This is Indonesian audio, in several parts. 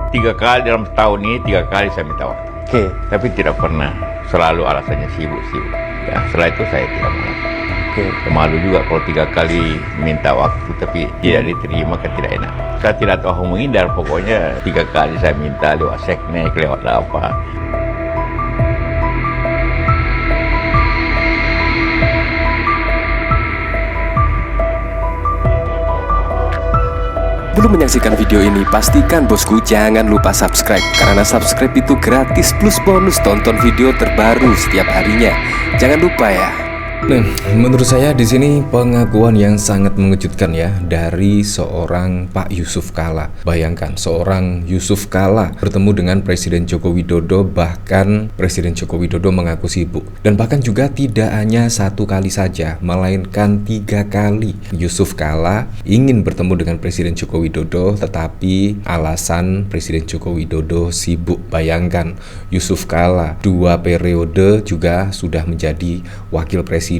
3 kali dalam setahun ini, 3 kali saya minta waktu. Oke. Tapi tidak pernah, selalu alasannya sibuk. Ya, setelah itu saya tidak mau lagi. Oke. Malu juga kalau 3 kali minta waktu tapi tidak diterima, kan tidak enak. Saya tidak tahu menghindar, pokoknya 3 kali saya minta lewat seknek, lewat apa. Sebelum menyaksikan video ini, pastikan bosku jangan lupa subscribe. Karena subscribe itu gratis plus bonus tonton video terbaru setiap harinya. Jangan lupa ya. Nah, menurut saya di sini pengakuan yang sangat mengejutkan ya dari seorang Pak Yusuf Kalla. Bayangkan seorang Yusuf Kalla bertemu dengan Presiden Joko Widodo, bahkan Presiden Joko Widodo mengaku sibuk. Dan bahkan juga tidak hanya 1 kali saja, melainkan 3 kali Yusuf Kalla ingin bertemu dengan Presiden Joko Widodo, tetapi alasan Presiden Joko Widodo sibuk. Bayangkan Yusuf Kalla 2 periode juga sudah menjadi wakil presiden.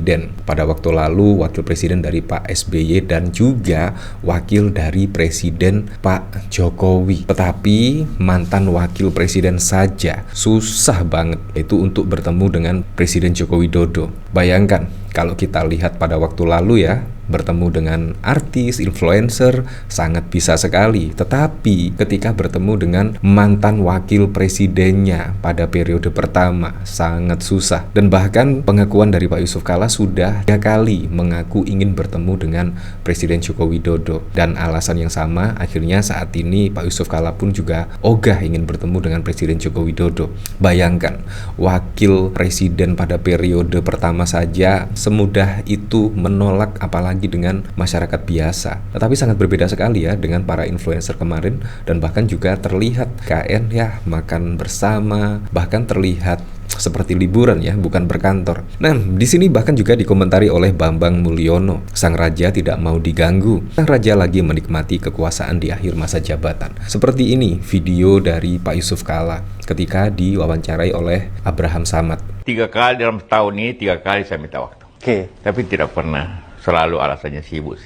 Pada waktu lalu wakil presiden dari Pak SBY dan juga wakil dari presiden Pak Jokowi. Tetapi mantan wakil presiden saja susah banget itu untuk bertemu dengan Presiden Joko Widodo. Bayangkan kalau kita lihat pada waktu lalu ya, bertemu dengan artis, influencer sangat bisa sekali. Tetapi ketika bertemu dengan mantan wakil presidennya pada periode pertama sangat susah. Dan bahkan pengakuan dari Pak Yusuf Kalla sudah 3 kali mengaku ingin bertemu dengan Presiden Joko Widodo. Dan alasan yang sama, akhirnya saat ini Pak Yusuf Kalla pun juga ogah ingin bertemu dengan Presiden Joko Widodo. Bayangkan, wakil presiden pada periode pertama saja semudah itu menolak, apalagi dengan masyarakat biasa. Tetapi sangat berbeda sekali ya dengan para influencer kemarin, dan bahkan juga terlihat KN ya makan bersama, bahkan terlihat seperti liburan ya, bukan berkantor. Nah, di sini bahkan juga dikomentari oleh Bambang Mulyono, sang raja tidak mau diganggu. Sang raja lagi menikmati kekuasaan di akhir masa jabatan. Seperti ini video dari Pak Yusuf Kalla ketika diwawancarai oleh Abraham Samad. 3 kali dalam setahun ini, 3 kali saya minta waktu. Oke. Tapi tidak pernah, selalu alasannya sibuk.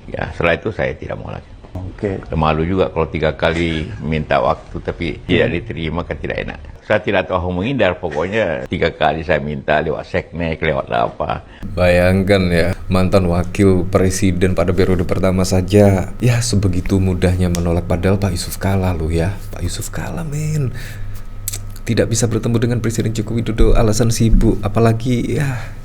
Ya, setelah itu saya tidak mau lagi. Oke. Malu juga kalau 3 kali minta waktu tapi tidak diterima, kan tidak enak. Saya tidak tahu menghindar, pokoknya 3 kali saya minta lewat seknek, lewat apa. Bayangkan ya, mantan wakil presiden pada periode pertama saja ya sebegitu mudahnya menolak. Padahal Pak Yusuf Kalla loh ya, Pak Yusuf Kalla men tidak bisa bertemu dengan Presiden Joko Widodo alasan sibuk, apalagi ya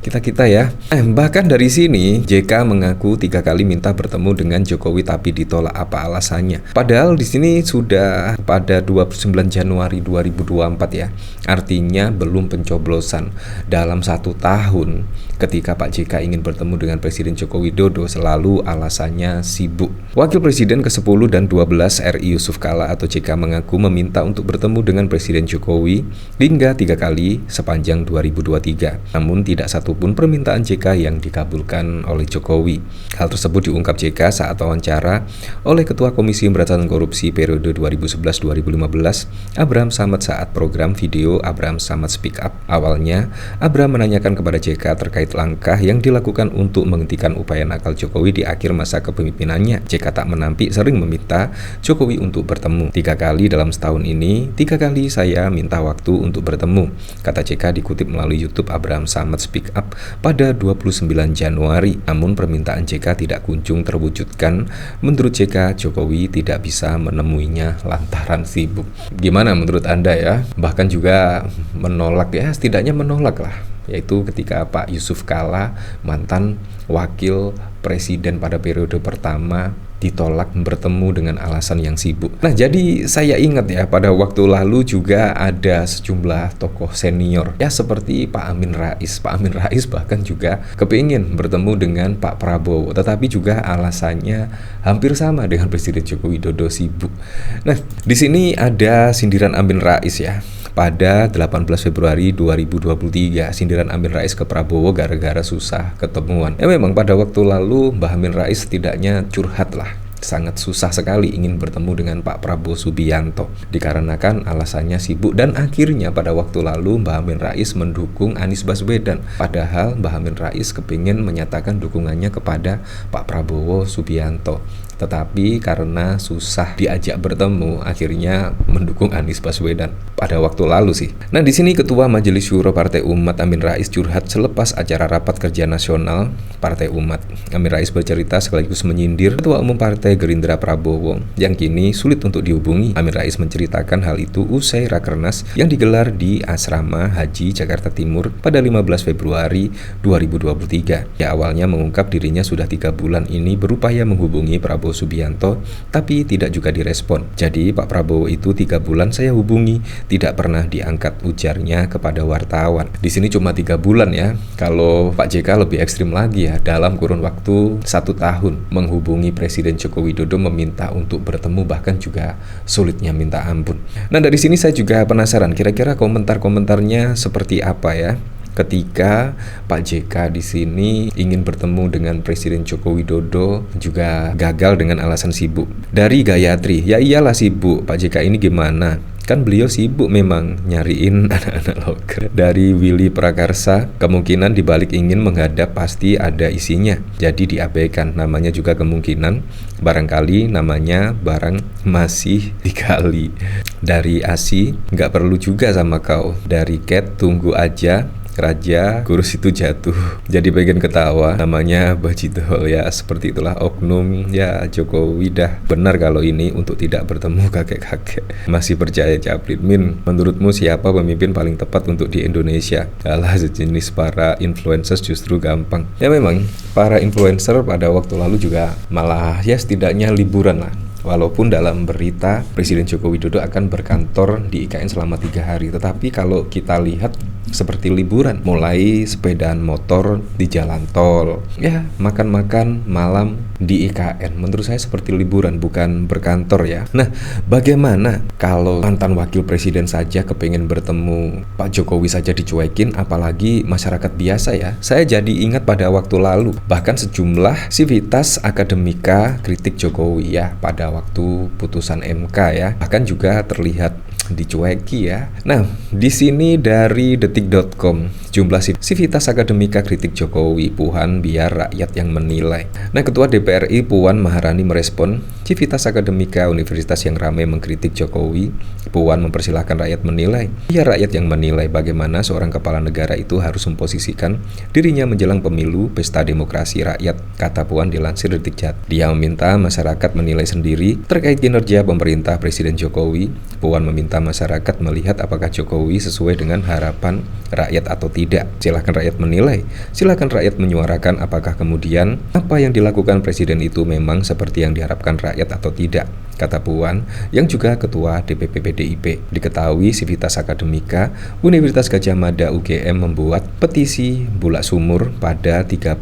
kita ya. Bahkan dari sini JK mengaku 3 kali minta bertemu dengan Jokowi tapi ditolak. Apa alasannya? Padahal di sini sudah pada 29 Januari 2024 ya. Artinya belum pencoblosan. Dalam 1 tahun ketika Pak JK ingin bertemu dengan Presiden Joko Widodo, selalu alasannya sibuk. Wakil Presiden ke-10 dan 12 RI Yusuf Kalla atau JK mengaku meminta untuk bertemu dengan Presiden Jokowi hingga 3 kali sepanjang 2023. Namun tidak satu pun permintaan JK yang dikabulkan oleh Jokowi. Hal tersebut diungkap JK saat wawancara oleh Ketua Komisi Pemberantasan Korupsi periode 2011-2015, Abraham Samad, saat program video Abraham Samad Speak Up. Awalnya, Abraham menanyakan kepada JK terkait langkah yang dilakukan untuk menghentikan upaya nakal Jokowi di akhir masa kepemimpinannya. JK tak menampik, sering meminta Jokowi untuk bertemu. 3 kali dalam setahun ini, 3 kali saya minta waktu untuk bertemu, kata JK dikutip melalui YouTube Abraham Samad Speak Up pada 29 Januari. Namun permintaan JK tidak kunjung terwujudkan. Menurut JK, Jokowi tidak bisa menemuinya lantaran sibuk. Gimana menurut Anda ya? Bahkan juga menolak ya, setidaknya menolak lah. Yaitu ketika Pak Yusuf Kalla, mantan wakil presiden pada periode pertama, ditolak bertemu dengan alasan yang sibuk. Nah, jadi saya ingat ya, pada waktu lalu juga ada sejumlah tokoh senior ya seperti Pak Amin Rais. Pak Amin Rais bahkan juga kepingin bertemu dengan Pak Prabowo, tetapi juga alasannya hampir sama dengan Presiden Joko Widodo, sibuk. Nah, di sini ada sindiran Amin Rais ya. Pada 18 Februari 2023, sindiran Amin Rais ke Prabowo gara-gara susah ketemuan. Ya memang pada waktu lalu Mbah Amin Rais setidaknya curhat lah. sangat susah sekali ingin bertemu dengan Pak Prabowo Subianto dikarenakan alasannya sibuk, dan akhirnya pada waktu lalu Mbah Amin Rais mendukung Anies Baswedan, padahal Mbah Amin Rais kepingin menyatakan dukungannya kepada Pak Prabowo Subianto, tetapi karena susah diajak bertemu akhirnya mendukung Anies Baswedan pada waktu lalu sih. Nah, di sini Ketua Majelis Syuro Partai Umat Amin Rais curhat selepas acara rapat kerja nasional Partai Umat. Amin Rais bercerita sekaligus menyindir Ketua Umum Partai Gerindra Prabowo yang kini sulit untuk dihubungi. Amin Rais menceritakan hal itu usai Rakernas yang digelar di Asrama Haji Jakarta Timur pada 15 Februari 2023. Ya, awalnya mengungkap dirinya sudah 3 bulan ini berupaya menghubungi Prabowo Subianto, tapi tidak juga direspon. Jadi Pak Prabowo itu 3 bulan saya hubungi, tidak pernah diangkat, ujarnya kepada wartawan. Di sini cuma 3 bulan ya. Kalau Pak JK lebih ekstrim lagi ya, dalam kurun waktu 1 tahun menghubungi Presiden Joko Widodo meminta untuk bertemu, bahkan juga sulitnya minta ampun. Nah, dari sini saya juga penasaran kira-kira komentar-komentarnya seperti apa ya ketika Pak JK di sini ingin bertemu dengan Presiden Joko Widodo juga gagal dengan alasan sibuk. Dari Gayatri, ya iyalah sibuk, Pak JK ini gimana? Kan beliau sibuk memang nyariin anak-anak loker. Dari Willy Prakarsa, kemungkinan dibalik ingin menghadap pasti ada isinya, jadi diabaikan. Namanya juga kemungkinan, barangkali namanya barang masih dikali. Dari Asi, nggak perlu juga sama kau. Dari Cat, tunggu aja Raja kurus itu jatuh, jadi pengen ketawa, namanya Bajidol. Ya seperti itulah oknum ya Jokowi. Dah benar kalau ini untuk tidak bertemu kakek-kakek. Masih percaya Caplit Min, menurutmu siapa pemimpin paling tepat untuk di Indonesia? Alah, sejenis para influencers justru gampang. Ya memang para influencer pada waktu lalu juga malah ya setidaknya liburan lah. Walaupun dalam berita Presiden Joko Widodo akan berkantor di IKN selama 3 hari, tetapi kalau kita lihat seperti liburan, mulai sepedaan motor di jalan tol, ya makan-makan malam di IKN. Menurut saya seperti liburan, bukan berkantor ya. Nah, bagaimana kalau mantan wakil presiden saja kepengen bertemu Pak Jokowi saja dicuekin, apalagi masyarakat biasa ya. Saya jadi ingat pada waktu lalu, bahkan sejumlah sivitas akademika kritik Jokowi ya pada waktu putusan MK ya, bahkan juga terlihat dicueki ya. Nah, di sini dari detik.com, jumlah sivitas akademika kritik Jokowi, Puan biar rakyat yang menilai. Nah, Ketua DPR RI Puan Maharani merespon sivitas akademika universitas yang ramai mengkritik Jokowi. Puan mempersilahkan rakyat menilai. Biar rakyat yang menilai bagaimana seorang kepala negara itu harus memposisikan dirinya menjelang pemilu pesta demokrasi rakyat, kata Puan dilansir Detik Jat. Dia meminta masyarakat menilai sendiri terkait kinerja pemerintah Presiden Jokowi. Puan meminta masyarakat melihat apakah Jokowi sesuai dengan harapan rakyat atau tidak. Silakan rakyat menilai. Silakan rakyat menyuarakan apakah kemudian apa yang dilakukan presiden itu memang seperti yang diharapkan rakyat atau tidak, kata Puan yang juga ketua DPP PDIP. Diketahui sivitas akademika Universitas Gadjah Mada UGM membuat petisi Bulak Sumur pada 31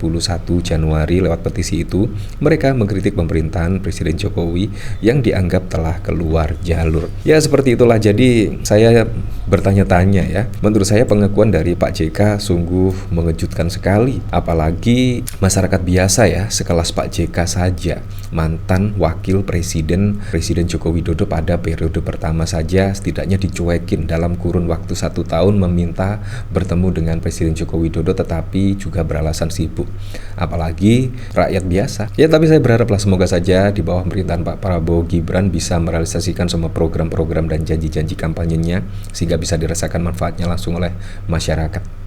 Januari. Lewat petisi itu mereka mengkritik pemerintahan Presiden Jokowi yang dianggap telah keluar jalur. Ya seperti itulah. Jadi saya bertanya-tanya ya, menurut saya pengakuan dari Pak JK sungguh mengejutkan sekali. Apalagi masyarakat biasa ya, sekelas Pak JK saja, mantan wakil Presiden Joko Widodo pada periode pertama saja setidaknya dicuekin dalam kurun waktu 1 tahun meminta bertemu dengan Presiden Joko Widodo, tetapi juga beralasan sibuk. Apalagi rakyat biasa. Ya tapi saya berharaplah semoga saja di bawah pemerintahan Pak Prabowo Gibran bisa merealisasikan semua program-program dan janji-janji kampanyenya sehingga bisa dirasakan manfaatnya langsung oleh masyarakat.